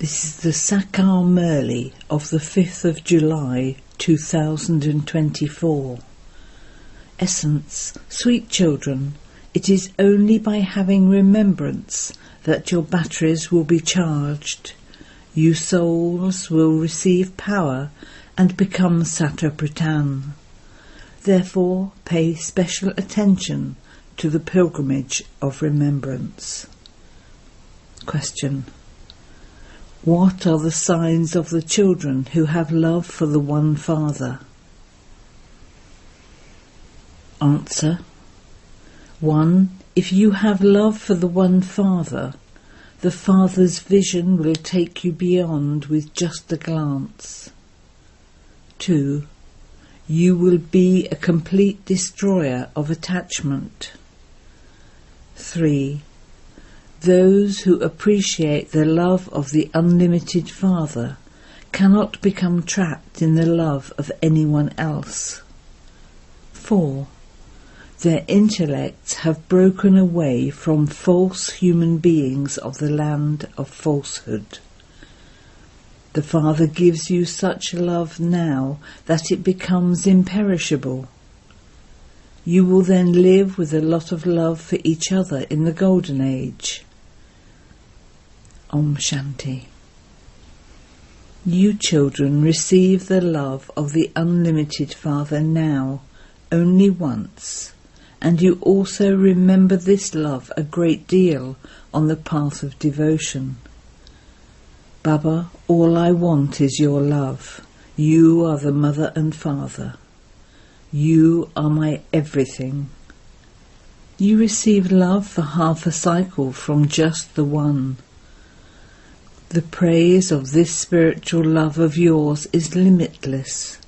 This is the Sakar Murli of the 5th of July 2024. Essence: sweet children, it is only by having remembrance that your batteries will be charged. You souls will receive power and become Satapritan. Therefore pay special attention to the pilgrimage of remembrance. Question: what are the signs of the children who have love for the one Father? Answer: 1. If you have love for the one Father, the Father's vision will take you beyond with just a glance. 2. You will be a complete destroyer of attachment. 3. Those who appreciate the love of the unlimited Father cannot become trapped in the love of anyone else. 4. Their intellects have broken away from false human beings of the land of falsehood. The Father gives you such love now that it becomes imperishable. You will then live with a lot of love for each other in the Golden Age. Om Shanti. You children receive the love of the unlimited Father now, only once, and you also remember this love a great deal on the path of devotion. Baba, all I want is your love. You are the Mother and Father. You are my everything. You receive love for half a cycle from just the one. The praise of this spiritual love of yours is limitless.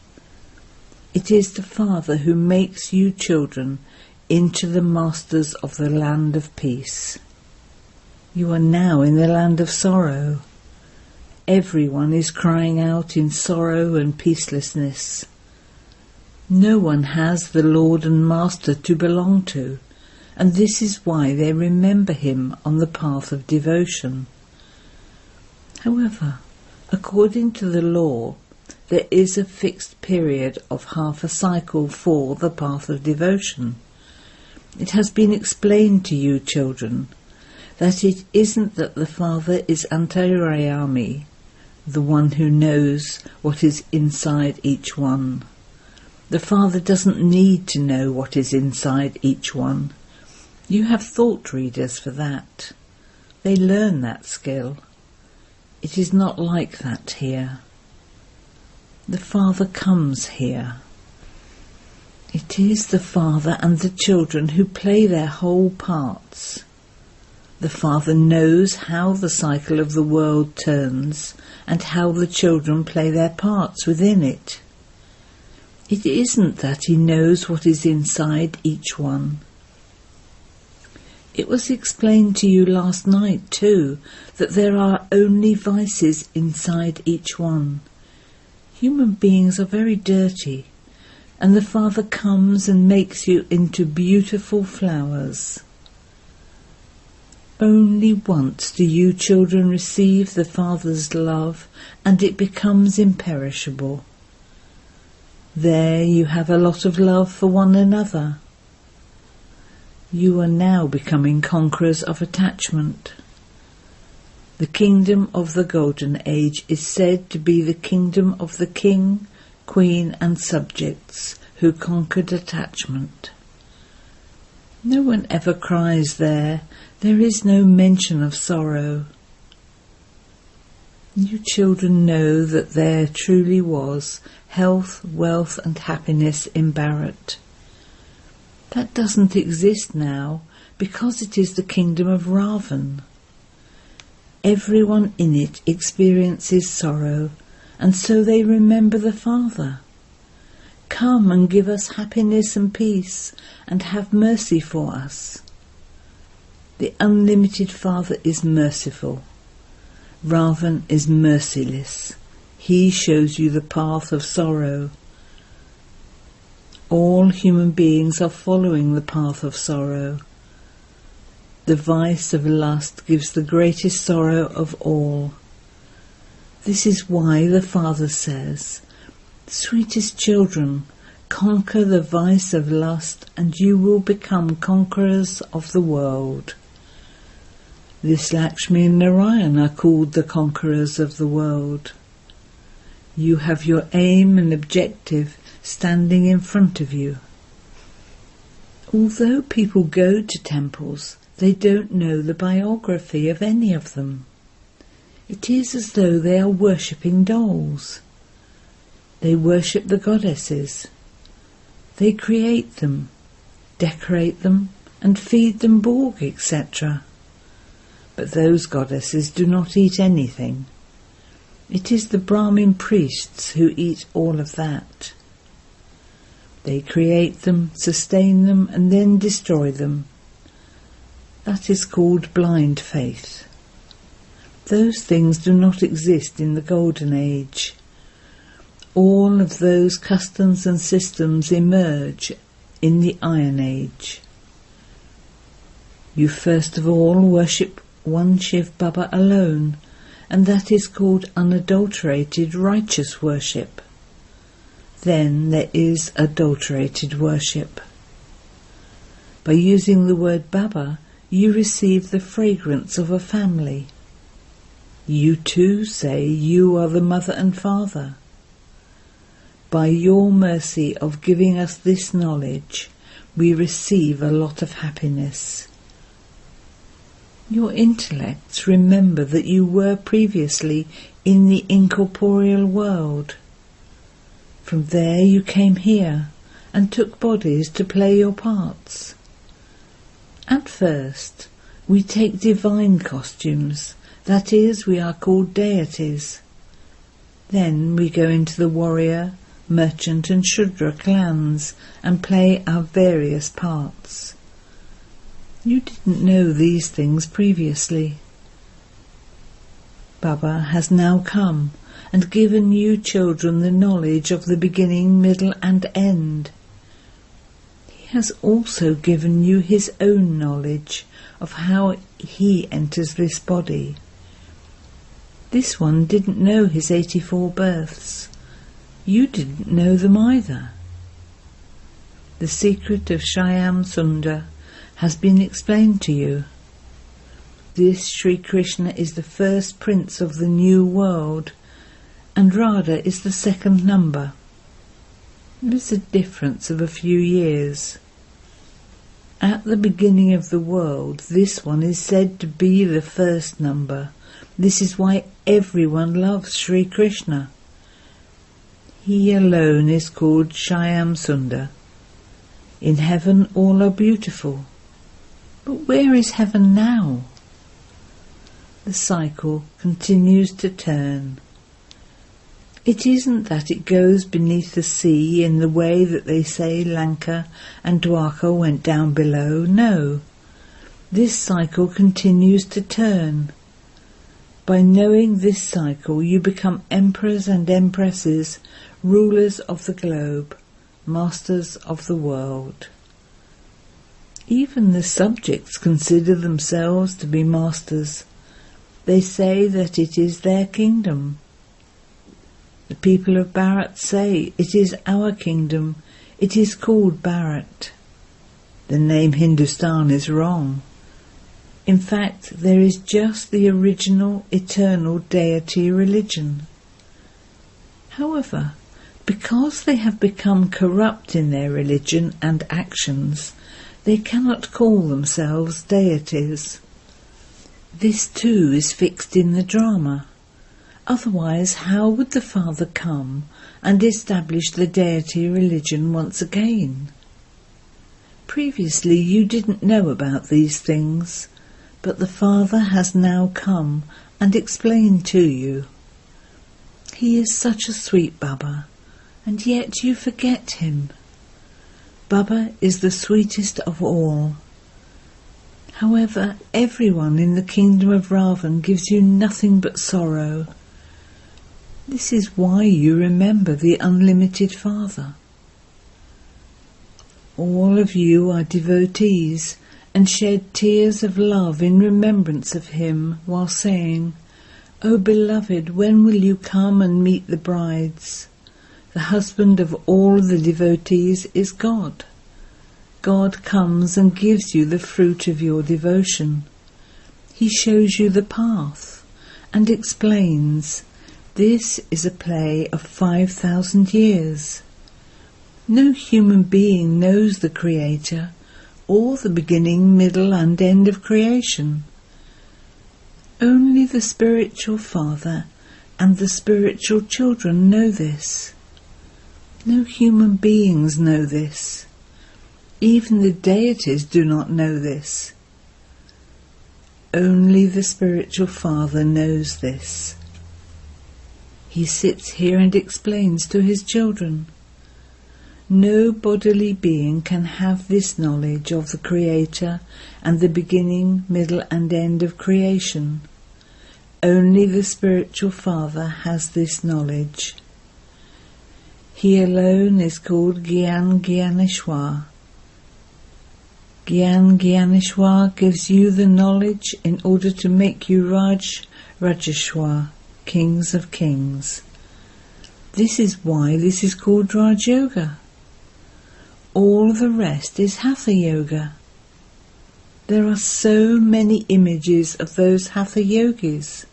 It is the Father who makes you children into the masters of the land of peace. You are now in the land of sorrow. Everyone is crying out in sorrow and peacelessness. No one has the Lord and Master to belong to, and this is why they remember him on the path of devotion. However, according to the law, there is a fixed period of half a cycle for the path of devotion. It has been explained to you, children, that it isn't that the Father is Antarayami, the one who knows what is inside each one. The Father doesn't need to know what is inside each one. You have thought readers for that. They learn that skill. It is not like that here. The Father comes here. It is the Father and the children who play their whole parts. The Father knows how the cycle of the world turns and how the children play their parts within it. It isn't that he knows what is inside each one. It was explained to you last night too that there are only vices inside each one. Human beings are very dirty, and the Father comes and makes you into beautiful flowers. Only once do you children receive the Father's love, and it becomes imperishable. There you have a lot of love for one another. You are now becoming conquerors of attachment. The kingdom of the Golden Age is said to be the kingdom of the king, queen and subjects who conquered attachment. No one ever cries there. There is no mention of sorrow. You children know that there truly was health, wealth and happiness in Bharat. That doesn't exist now because it is the kingdom of Ravan. Everyone in it experiences sorrow, and so they remember the Father. Come and give us happiness and peace, and have mercy for us. The unlimited Father is merciful. Ravan is merciless. He shows you the path of sorrow. All human beings are following the path of sorrow. The vice of lust gives the greatest sorrow of all. This is why the Father says, "Sweetest children, conquer the vice of lust, and you will become conquerors of the world." This Lakshmi and Narayan are called the conquerors of the world. You have your aim and objective standing in front of you. Although people go to temples, they don't know the biography of any of them. It is as though they are worshipping dolls. They worship the goddesses. They create them, decorate them, and feed them Borg, etc. But those goddesses do not eat anything. It is the Brahmin priests who eat all of that. They create them, sustain them, and then destroy them. That is called blind faith. Those things do not exist in the Golden Age. All of those customs and systems emerge in the Iron Age. You first of all worship one Shiv Baba alone, and that is called unadulterated righteous worship. Then there is adulterated worship. By using the word Baba, you receive the fragrance of a family. You too say you are the mother and father. By your mercy of giving us this knowledge, we receive a lot of happiness. Your intellects remember that you were previously in the incorporeal world. From there you came here and took bodies to play your parts. At first, we take divine costumes. That is, we are called deities. Then we go into the warrior, merchant and Shudra clans and play our various parts. You didn't know these things previously. Baba has now come and given you children the knowledge of the beginning, middle and end. He has also given you his own knowledge of how he enters this body. This one didn't know his 84 births. You didn't know them either. The secret of Shyam Sundar has been explained to you. This Sri Krishna is the first prince of the new world, and Radha is the second number. There is a difference of a few years. At the beginning of the world, this one is said to be the first number. This is why everyone loves Sri Krishna. He alone is called Shyam Sundar. In heaven all are beautiful. But where is heaven now? The cycle continues to turn. It isn't that it goes beneath the sea in the way that they say Lanka and Dwarka went down below. No. This cycle continues to turn. By knowing this cycle, you become emperors and empresses, rulers of the globe, masters of the world. Even the subjects consider themselves to be masters. They say that it is their kingdom. The people of Bharat say, "It is our kingdom. It is called Bharat." The name Hindustan is wrong. In fact, there is just the original eternal deity religion. However, because they have become corrupt in their religion and actions, they cannot call themselves deities. This too is fixed in the drama. Otherwise, how would the Father come and establish the deity religion once again? Previously you didn't know about these things, but the Father has now come and explained to you. He is such a sweet Baba, and yet you forget him. Baba is the sweetest of all. However, everyone in the kingdom of Ravan gives you nothing but sorrow. This is why you remember the unlimited Father. All of you are devotees and shed tears of love in remembrance of him while saying, O beloved, when will you come and meet the brides? The husband of all the devotees is God. God comes and gives you the fruit of your devotion. He shows you the path and explains, this is a play of 5,000 years. No human being knows the Creator, or the beginning, middle and end of creation. Only the spiritual father and the spiritual children know this. No human beings know this. Even the deities do not know this. Only the spiritual father knows this. He sits here and explains to his children. No bodily being can have this knowledge of the Creator and the beginning, middle and end of creation. Only the spiritual father has this knowledge. He alone is called Gyan Gyaneshwar. Gyan Gyaneshwar gives you the knowledge in order to make you Rajeshwar, kings of kings. This is why this is called Raj Yoga. All the rest is Hatha Yoga. There are so many images of those Hatha Yogis.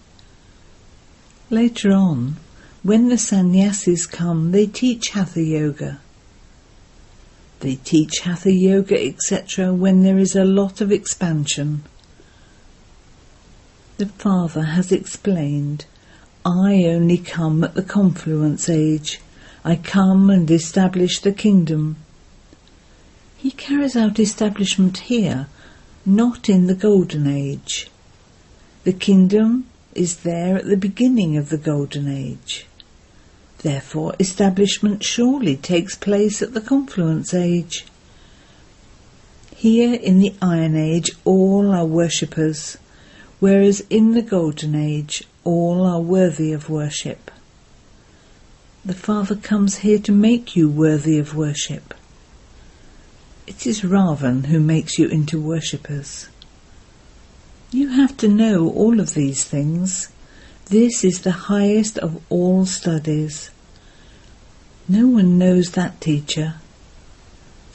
Later on, when the sannyasis come, they teach Hatha Yoga. They teach Hatha Yoga, etc. when there is a lot of expansion. The Father has explained, I only come at the confluence age. I come and establish the kingdom. He carries out establishment here, not in the golden age. The kingdom is there at the beginning of the golden age. Therefore, establishment surely takes place at the confluence age. Here in the Iron Age all are worshippers, whereas in the Golden Age all are worthy of worship. The Father comes here to make you worthy of worship. It is Ravan who makes you into worshippers. You have to know all of these things. This is the highest of all studies. No one knows that teacher.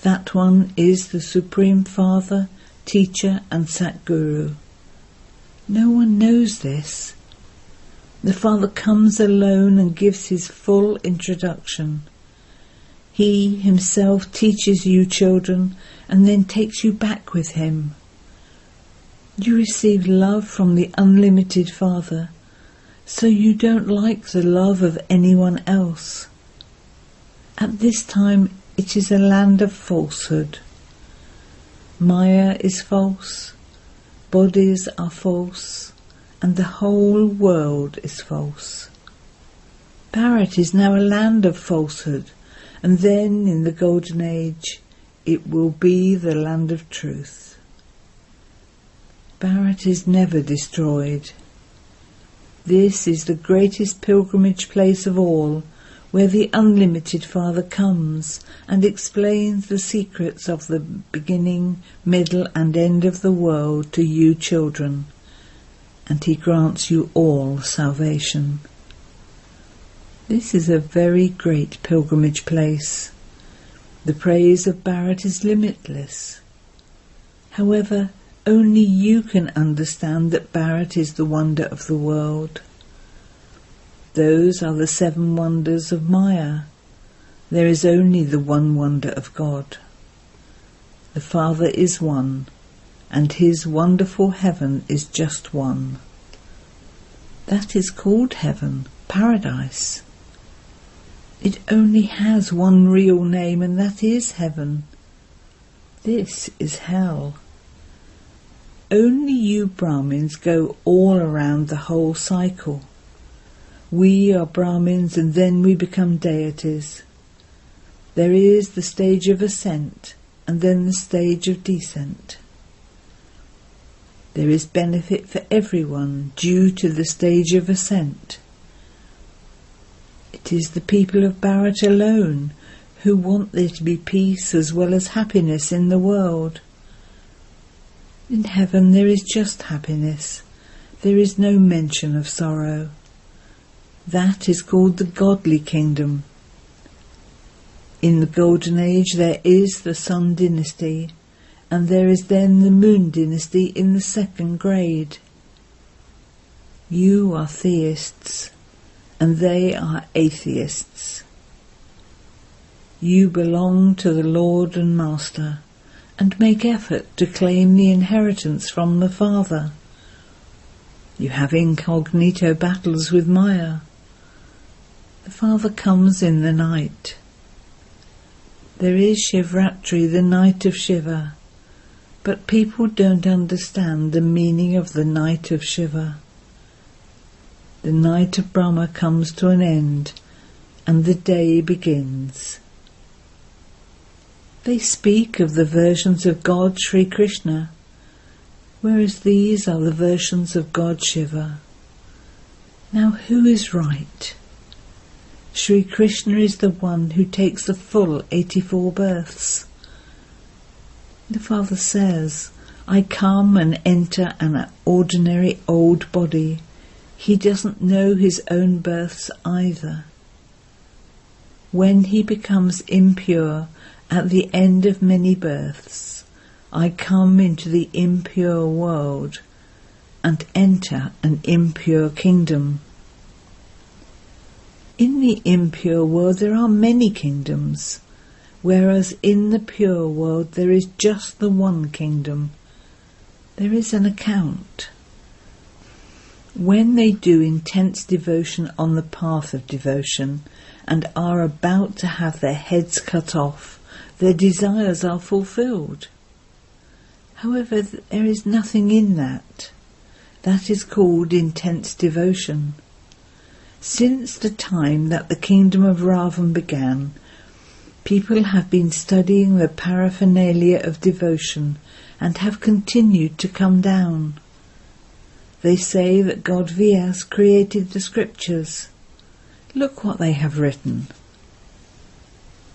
That one is the Supreme Father, Teacher and Satguru. No one knows this. The Father comes alone and gives his full introduction. He himself teaches you children and then takes you back with him. You receive love from the unlimited Father, so you don't like the love of anyone else. At this time it is a land of falsehood. Maya is false, bodies are false, and the whole world is false. Bharat is now a land of falsehood, and then in the Golden Age it will be the land of truth. Bharat is never destroyed. This is the greatest pilgrimage place of all, where the unlimited Father comes and explains the secrets of the beginning, middle and end of the world to you children, and he grants you all salvation. This is a very great pilgrimage place. The praise of Bharat is limitless. However, only you can understand that Bharat is the wonder of the world. Those are the 7 wonders of Maya. There is only the one wonder of God. The Father is one, and his wonderful heaven is just one. That is called heaven, paradise. It only has one real name, and that is heaven. This is hell. Only you Brahmins go all around the whole cycle. We are Brahmins and then we become deities. There is the stage of ascent and then the stage of descent. There is benefit for everyone due to the stage of ascent. It is the people of Bharat alone who want there to be peace as well as happiness in the world. In heaven there is just happiness. there is no mention of sorrow. That is called the godly kingdom. In the Golden Age there is the Sun dynasty, and there is then the Moon dynasty in the second grade. You are theists, and they are atheists. You belong to the Lord and Master, and make effort to claim the inheritance from the Father. You have incognito battles with Maya. The Father comes in the night. There is Shivratri, the night of Shiva, but people don't understand the meaning of the night of Shiva. The night of Brahma comes to an end, and the day begins. They speak of the versions of God Sri Krishna, whereas these are the versions of God Shiva. Now who is right? Sri Krishna is the one who takes the full 84 births. The Father says, I come and enter an ordinary old body. He doesn't know his own births either. When he becomes impure at the end of many births, I come into the impure world and enter an impure kingdom. In the impure world there are many kingdoms, whereas in the pure world there is just the one kingdom. There is an account. When they do intense devotion on the path of devotion and are about to have their heads cut off, their desires are fulfilled. However, there is nothing in that. That is called intense devotion. Since the time that the kingdom of Ravan began, people have been studying the paraphernalia of devotion and have continued to come down. They say that God Vyas created the scriptures. Look what they have written.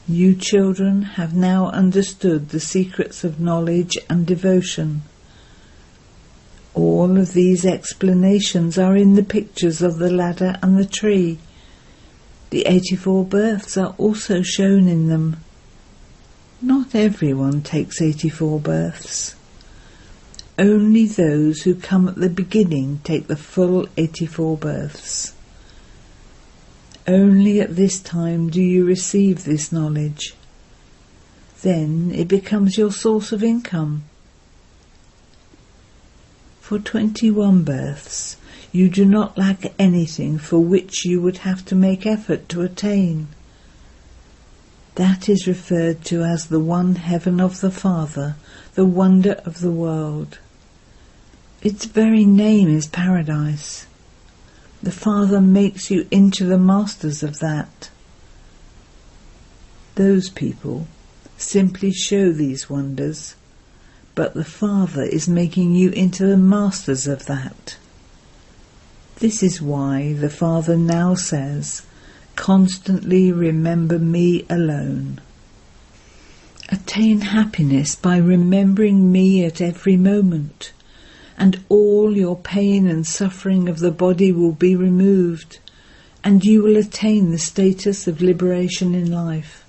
You children have now understood the secrets of knowledge and devotion. All of these explanations are in the pictures of the ladder and the tree. The 84 births are also shown in them. Not everyone takes 84 births. Only those who come at the beginning take the full 84 births. Only at this time do you receive this knowledge. Then it becomes your source of income. For 21 births, you do not lack anything for which you would have to make effort to attain. That is referred to as the one heaven of the Father, the wonder of the world. Its very name is paradise. The Father makes you into the masters of that. Those people simply show these wonders, but the Father is making you into the masters of that. This is why the Father now says, constantly remember me alone. Attain happiness by remembering me at every moment, and all your pain and suffering of the body will be removed, and you will attain the status of liberation in life.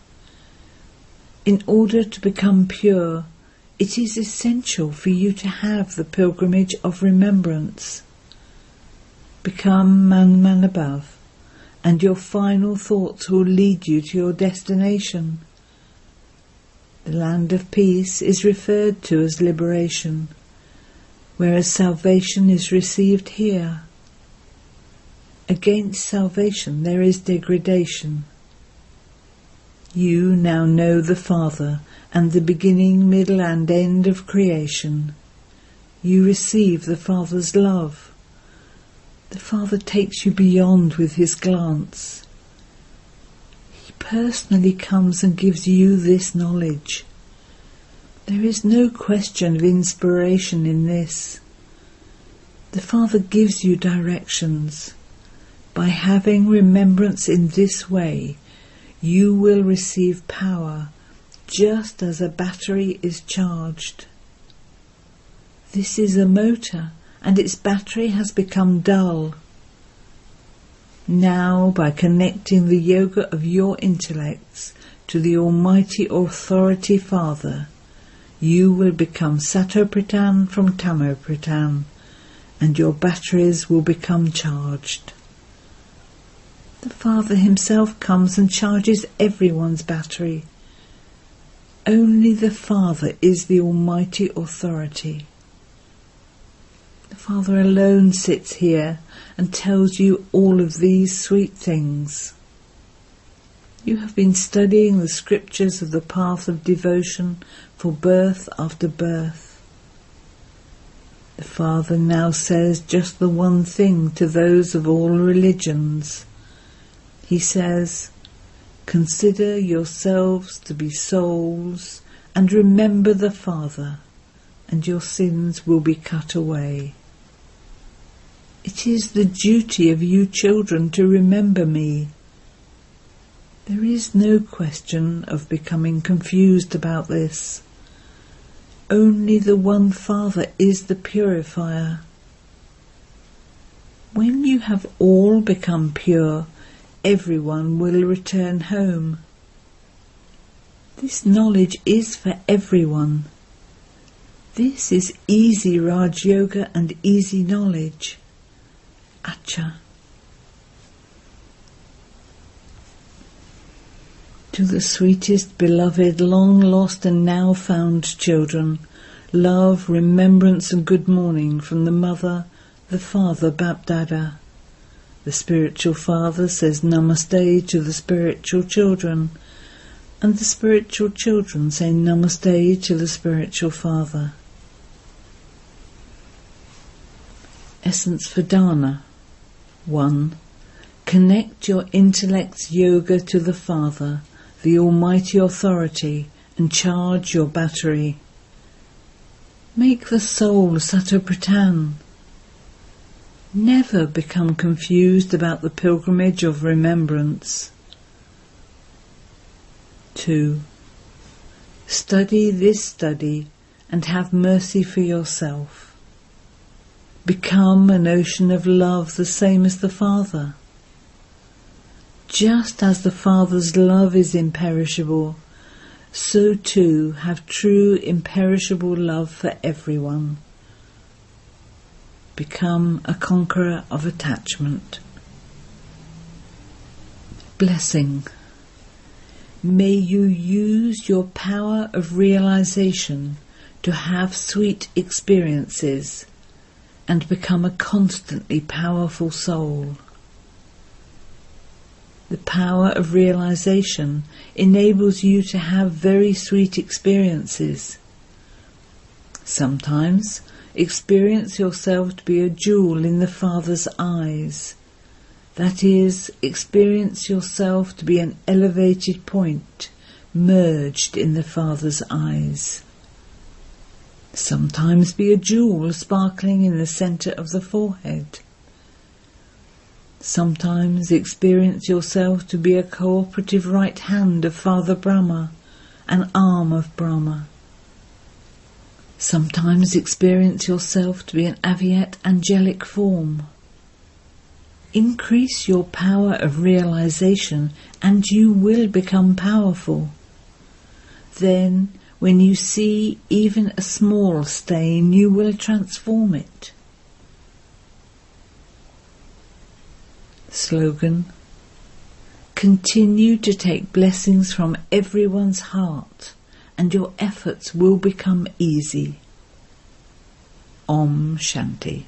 In order to become pure, it is essential for you to have the pilgrimage of remembrance. Become man above, and your final thoughts will lead you to your destination. The land of peace is referred to as liberation, whereas salvation is received here. Against salvation there is degradation. You now know the Father and the beginning, middle and end of creation. You receive the Father's love. The Father takes you beyond with his glance. He personally comes and gives you this knowledge. There is no question of inspiration in this. The Father gives you directions. By having remembrance in this way, you will receive power, just as a battery is charged. This is a motor, and its battery has become dull. Now, by connecting the yoga of your intellects to the Almighty Authority Father, you will become Satopritan from Tamopritan, and your batteries will become charged. The Father himself comes and charges everyone's battery. Only the Father is the Almighty Authority. The Father alone sits here and tells you all of these sweet things. You have been studying the scriptures of the path of devotion for birth after birth. The Father now says just the one thing to those of all religions. He says, "Consider yourselves to be souls and remember the Father, and your sins will be cut away." It is the duty of you children to remember me. There is no question of becoming confused about this. Only the one Father is the purifier. When you have all become pure, everyone will return home. This knowledge is for everyone. This is easy Raj Yoga and easy knowledge. Acha. To the sweetest, beloved, long lost and now found children, love, remembrance and good morning from the Mother, the Father, Bapdada. The spiritual father says Namaste to the spiritual children, and the spiritual children say Namaste to the spiritual father. Essence for Dana. 1. Connect your intellect's yoga to the Father, the Almighty Authority, and charge your battery. Make the soul Satopritan. Never become confused about the pilgrimage of remembrance. 2. Study this study and have mercy for yourself. Become an ocean of love the same as the Father. Just as the Father's love is imperishable, so too have true imperishable love for everyone. Become a conqueror of attachment. Blessing. May you use your power of realization to have sweet experiences and become a constantly powerful soul. The power of realization enables you to have very sweet experiences. Sometimes experience yourself to be a jewel in the Father's eyes. That is, experience yourself to be an elevated point merged in the Father's eyes. Sometimes be a jewel sparkling in the centre of the forehead. Sometimes experience yourself to be a cooperative right hand of Father Brahma, an arm of Brahma. Sometimes experience yourself to be an Avyat angelic form. Increase your power of realization and you will become powerful. Then, when you see even a small stain, you will transform it. Slogan: continue to take blessings from everyone's heart and your efforts will become easy. Om Shanti.